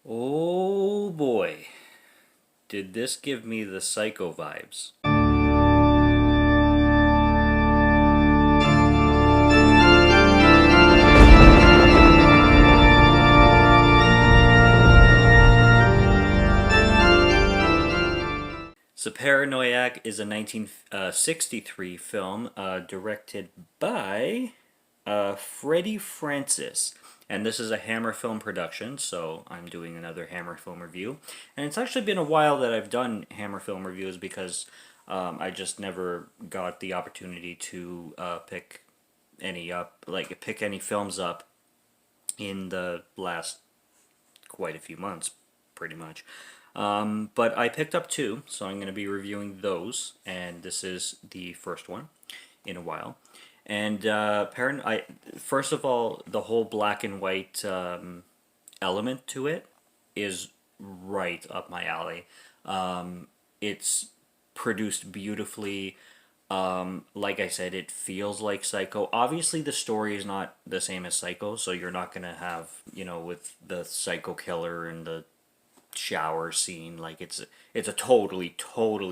Oh boy, did this give me the Psycho vibes. So Paranoiac is a 1963 film directed by Freddie Francis. And this is a Hammer Film production, so I'm doing another Hammer Film review. And it's actually been a while that I've done Hammer Film reviews because I just never got the opportunity to pick any films up in the last quite a few months, pretty much. But I picked up two, so I'm going to be reviewing those, and this is the first one in a while. And first of all, the whole black and white element to it is right up my alley. It's produced beautifully. Like I said, it feels like Psycho. Obviously, the story is not the same as Psycho, so you're not gonna have, with the Psycho killer and the shower scene. Like it's a totally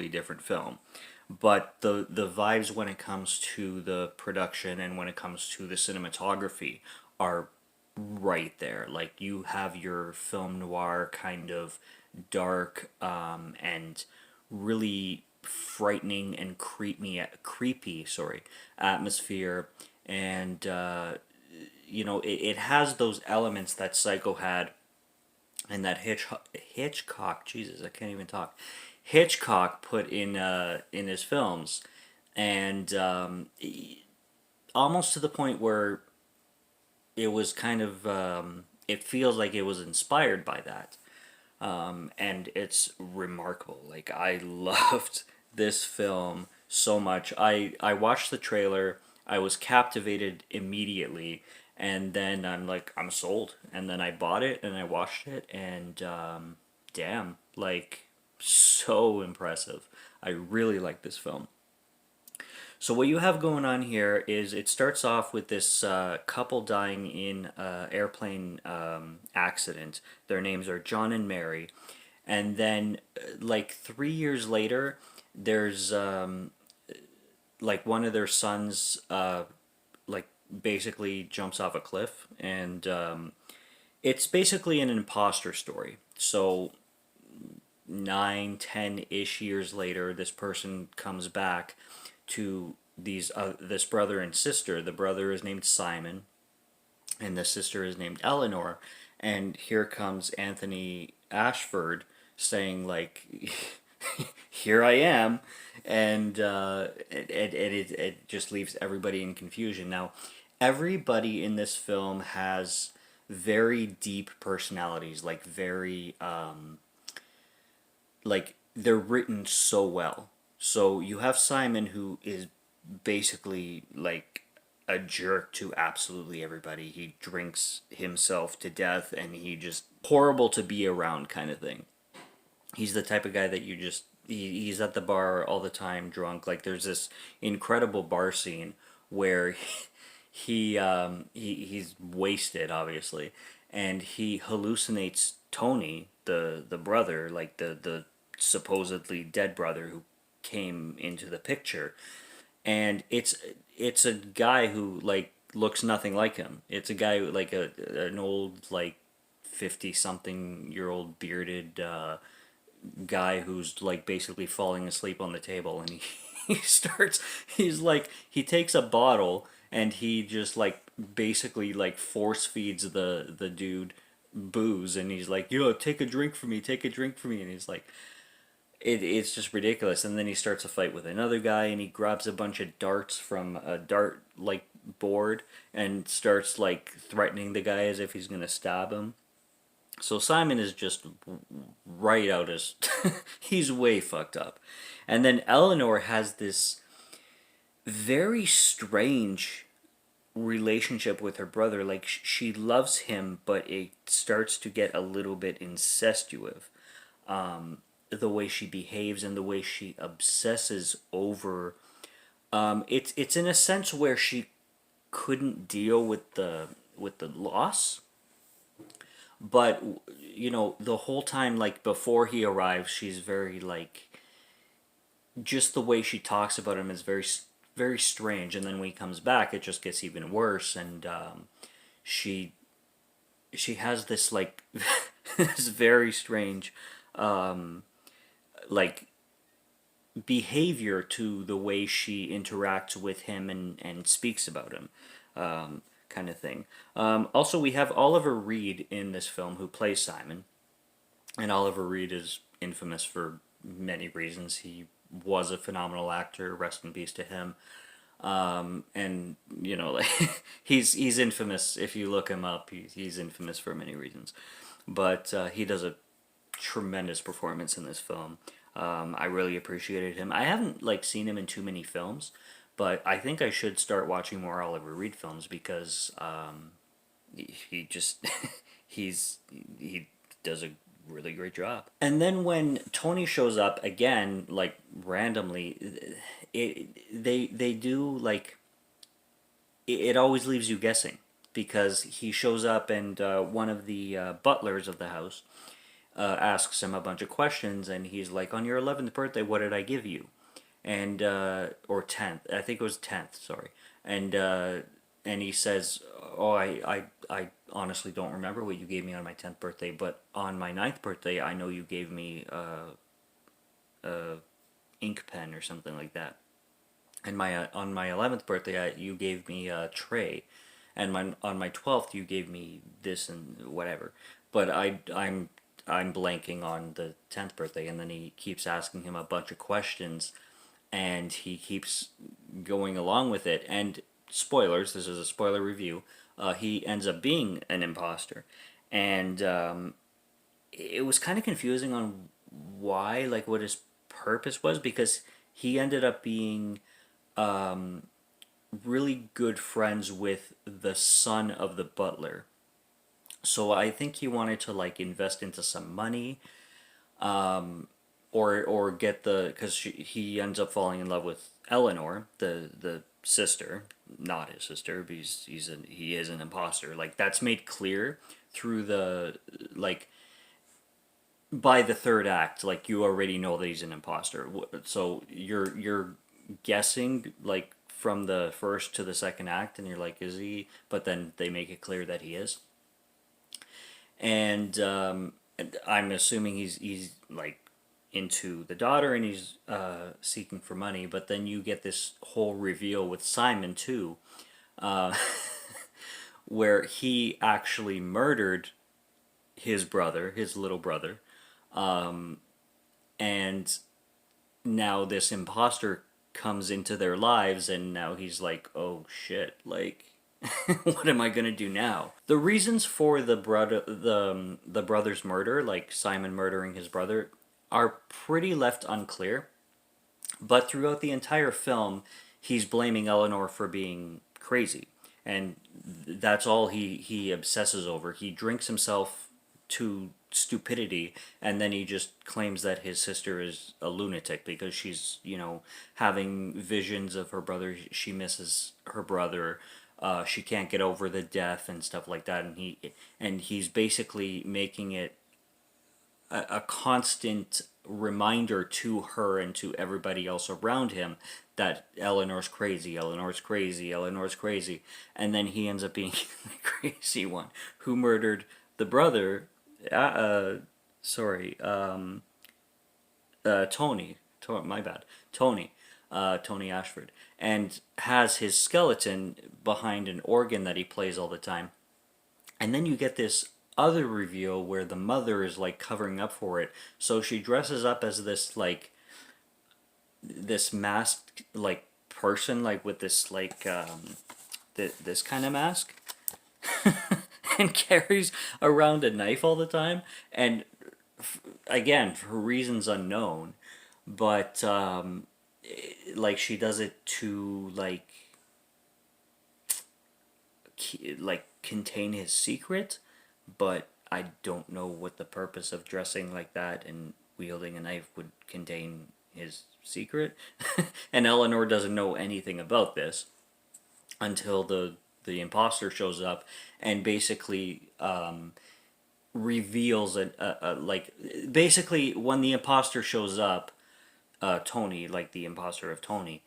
different film. But the vibes when it comes to the production and when it comes to the cinematography are right there. Like you have your film noir kind of dark and really frightening and creepy atmosphere, and it has those elements that Psycho had, and that Hitchcock, Jesus, I can't even talk. Hitchcock put in his films, and almost to the point where it was kind of it feels like it was inspired by that, and it's remarkable. Like I loved this film so much. I watched the trailer. I was captivated immediately, and then I'm like, I'm sold. And then I bought it and I watched it, and damn, like so impressive. I really like this film. So what you have going on here is it starts off with this couple dying in an airplane accident. Their names are John and Mary, and then like 3 years later, there's like one of their sons like basically jumps off a cliff, and it's basically an imposter story. So 9, 10-ish years later, this person comes back to this brother and sister. The brother is named Simon, and the sister is named Eleanor. And here comes Anthony Ashford saying like, "Here I am," and it just leaves everybody in confusion. Now, everybody in this film has very deep personalities, like very like they're written so well. So you have Simon, who is basically like a jerk to absolutely everybody. He drinks himself to death, and he just horrible to be around kind of thing. He's the type of guy that he's at the bar all the time drunk. Like there's this incredible bar scene where he's wasted obviously, and he hallucinates Tony, the brother, like the supposedly dead brother who came into the picture, and it's a guy who like looks nothing like him. It's a guy like an old like 50-something-year-old bearded guy who's like basically falling asleep on the table, and he takes a bottle and he just like basically like force feeds the dude booze, and he's like, yo, take a drink for me, take a drink for me, and he's like, it's just ridiculous. And then he starts a fight with another guy, and he grabs a bunch of darts from a dart like board and starts like threatening the guy as if he's gonna stab him. So Simon is just right out as he's way fucked up. And then Eleanor has this very strange relationship with her brother. Like she loves him, but it starts to get a little bit incestuous. The way she behaves and the way she obsesses over. It's in a sense where she couldn't deal with the loss, but the whole time, like before he arrives, she's very like, just the way she talks about him is very strange, and then when he comes back, it just gets even worse. And she she has this like this very strange like behavior to the way she interacts with him and speaks about him, kind of thing. Also, we have Oliver Reed in this film who plays Simon, and Oliver Reed is infamous for many reasons. He was a phenomenal actor. Rest in peace to him. And like he's infamous. If you look him up, he's infamous for many reasons. But he does a tremendous performance in this film. I really appreciated him. I haven't like seen him in too many films, but I think I should start watching more Oliver Reed films because he just he does a really great job. And then when Tony shows up again, like randomly, they do like it always leaves you guessing because he shows up and one of the butlers of the house asks him a bunch of questions, and he's like, "On your 11th birthday, what did I give you?" And or 10th, I think it was 10th. Sorry, and he says, "Oh, I honestly don't remember what you gave me on my 10th birthday, but on my ninth birthday, I know you gave me a ink pen or something like that. And my on my 11th birthday, you gave me a tray, and on my 12th, you gave me this and whatever." But I'm blanking on the 10th birthday, and then he keeps asking him a bunch of questions, and he keeps going along with it. And spoilers, this is a spoiler review. He ends up being an imposter, and it was kind of confusing on why, like, what his purpose was, because he ended up being really good friends with the son of the butler. So I think he wanted to like invest into some money, or get the because he ends up falling in love with Eleanor, the sister, not his sister, because he is an imposter. Like that's made clear through the like by the third act. Like you already know that he's an imposter, so you're guessing like from the first to the second act, and you're like, is he? But then they make it clear that he is, and I'm assuming he's like into the daughter, and he's seeking for money. But then you get this whole reveal with Simon too, uh, where he actually murdered his brother, his little brother, and now this imposter comes into their lives, and now he's like, oh shit, like what am I gonna do now? The reasons for the brother's murder, like Simon murdering his brother, are pretty left unclear. But throughout the entire film, he's blaming Eleanor for being crazy, and that's all he obsesses over. He drinks himself to stupidity, and then he just claims that his sister is a lunatic because she's having visions of her brother. She misses her brother. She can't get over the death and stuff like that, and he's basically making it a constant reminder to her and to everybody else around him that Eleanor's crazy, Eleanor's crazy, Eleanor's crazy, and then he ends up being the crazy one who murdered the brother. Sorry, Tony. My bad, Tony. Tony Ashford, and has his skeleton behind an organ that he plays all the time. And then you get this other reveal where the mother is like covering up for it. So she dresses up as this masked like person, like with this like this kind of mask, and carries around a knife all the time. And again, for reasons unknown, but like she does it to like contain his secret, but I don't know what the purpose of dressing like that and wielding a knife would contain his secret. And Eleanor doesn't know anything about this until the imposter shows up and basically reveals like basically when the imposter shows up, Tony, like the imposter of Tony,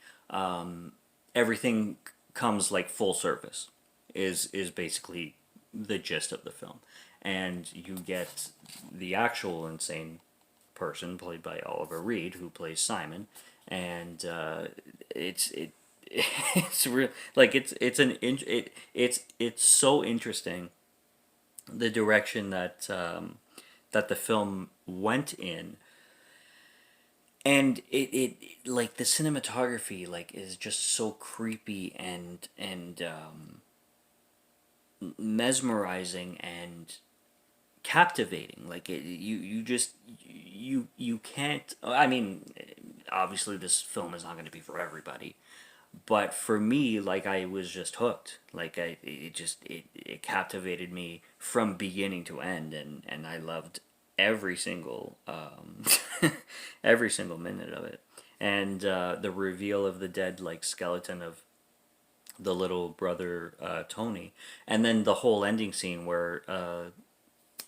everything comes like full service. Is basically the gist of the film, and you get the actual insane person played by Oliver Reed, who plays Simon, and it's real, like it's so interesting, the direction that that the film went in, and it like the cinematography like is just so creepy and mesmerizing and captivating. Like you just you can't. I mean, obviously this film is not going to be for everybody, but for me, like I was just hooked. Like it captivated me from beginning to end, and I loved every single every single minute of it. And the reveal of the dead like skeleton of the little brother Tony, and then the whole ending scene where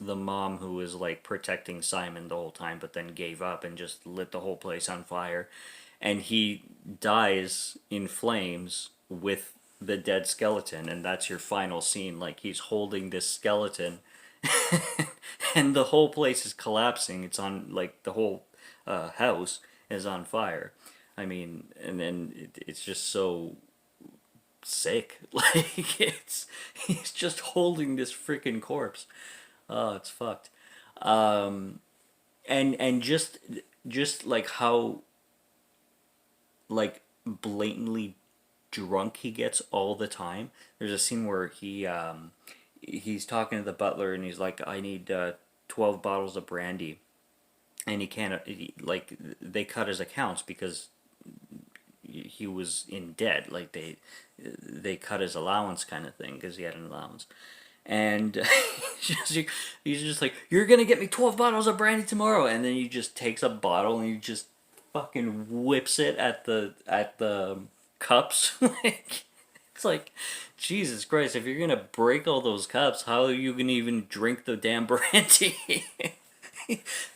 the mom who was like protecting Simon the whole time, but then gave up and just lit the whole place on fire, and he dies in flames with the dead skeleton, and that's your final scene. Like he's holding this skeleton, and the whole place is collapsing. It's on like the whole house is on fire. I mean, and then it's just so sick. Like he's just holding this freaking corpse. Oh, it's fucked. And just like how like blatantly drunk he gets all the time. There's a scene where he's talking to the butler and he's like, I need 12 bottles of brandy, and he can't like they cut his accounts because he was in debt. Like they cut his allowance kind of thing because he had an allowance. And he's just like, you're gonna get me 12 bottles of brandy tomorrow, and then he just takes a bottle and he just fucking whips it at the cups. Like it's like, Jesus Christ, if you're gonna break all those cups, how are you gonna even drink the damn brandy?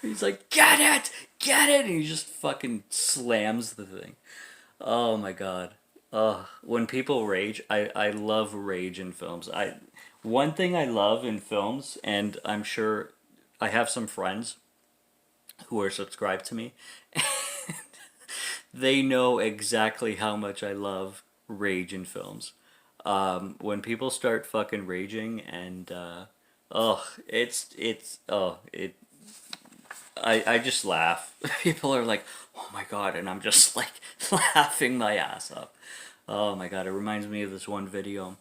He's like, get it, and he just fucking slams the thing. Oh my god. When people rage, I love rage in films. One thing I love in films, and I'm sure I have some friends who are subscribed to me, they know exactly how much I love rage in films. When people start fucking raging and I just laugh. People are like, "Oh my god," and I'm just like laughing my ass off. Oh my god, it reminds me of this one video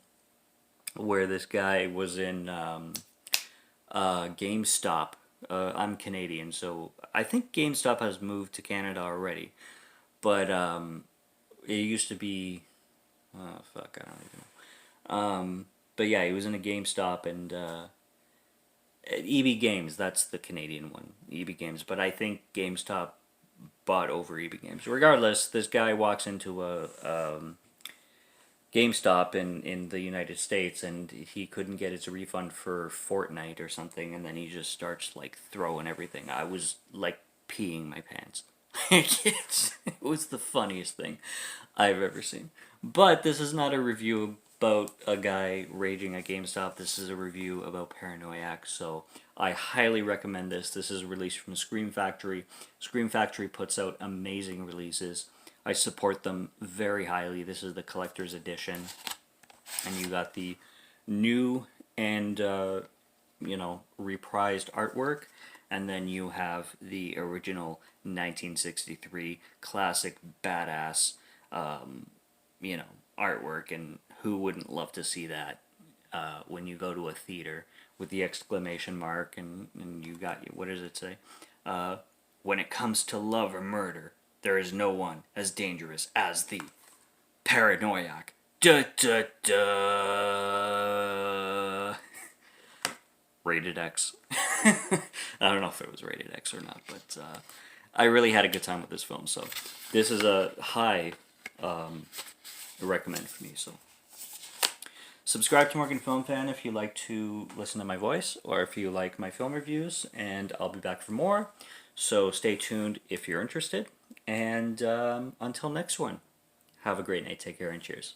where this guy was in GameStop. I'm Canadian, so I think GameStop has moved to Canada already. But it used to be, oh fuck, I don't even know. But yeah, he was in a GameStop and EB Games. That's the Canadian one, EB Games. But I think GameStop bought over EB Games. Regardless, this guy walks into a GameStop in the United States, and he couldn't get his refund for Fortnite or something, and then he just starts like throwing everything. I was like peeing my pants. It was the funniest thing I've ever seen. But this is not a review about a guy raging at GameStop. This is a review about Paranoiac, so I highly recommend this. This is released from Scream Factory. Scream Factory puts out amazing releases. I support them very highly. This is the collector's edition, and you got the new and reprised artwork, and then you have the original 1963 classic badass artwork. And who wouldn't love to see that when you go to a theater with the exclamation mark, and you got, what does it say? When it comes to love or murder, there is no one as dangerous as the Paranoiac. Da da da. Rated X. I don't know if it was rated X or not, but I really had a good time with this film. So this is a high recommend for me. Subscribe to Morgan Film Fan if you like to listen to my voice, or if you like my film reviews, and I'll be back for more. So stay tuned if you're interested. And until next one, have a great night. Take care and cheers.